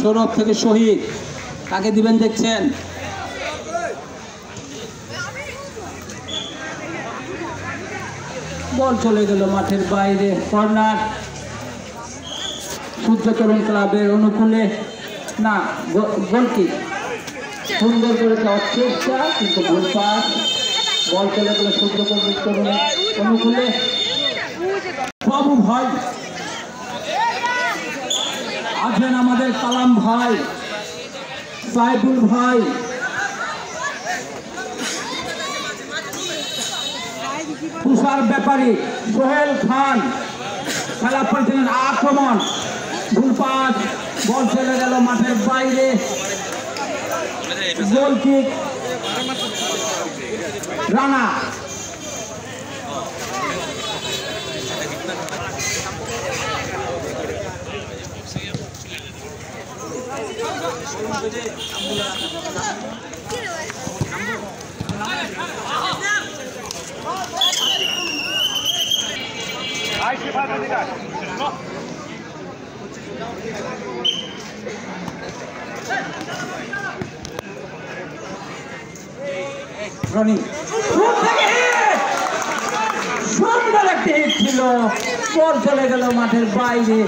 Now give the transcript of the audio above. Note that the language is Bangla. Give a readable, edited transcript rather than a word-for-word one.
সৌরভ থেকে শহীদ, কাকে দিবেন দেখছেন? বল চলে গেল মাঠের বাইরে, কর্নার সূর্যতরুণ ক্লাবের অনুকূলে। না, গোলকিক সুন্দর করে যাওয়ার চেষ্টা, কিন্তু ভুল পাস। বল চলে গেল সূর্যতরুণ অনুকূলে। বাবু ভাই আছেন, আমাদের কালাম ভাই, সাইফুল ভাই, তুষার ব্যাপারী, সোহেল খান খেলা পরিচালনা। আক্রমণ, ভুল পাস, বল চলে গেল মাঠের বাইরে। গোল কিক, রানা। সুন্দর একটি হিট ছিল, বল চলে গেল মাঠের বাইরে।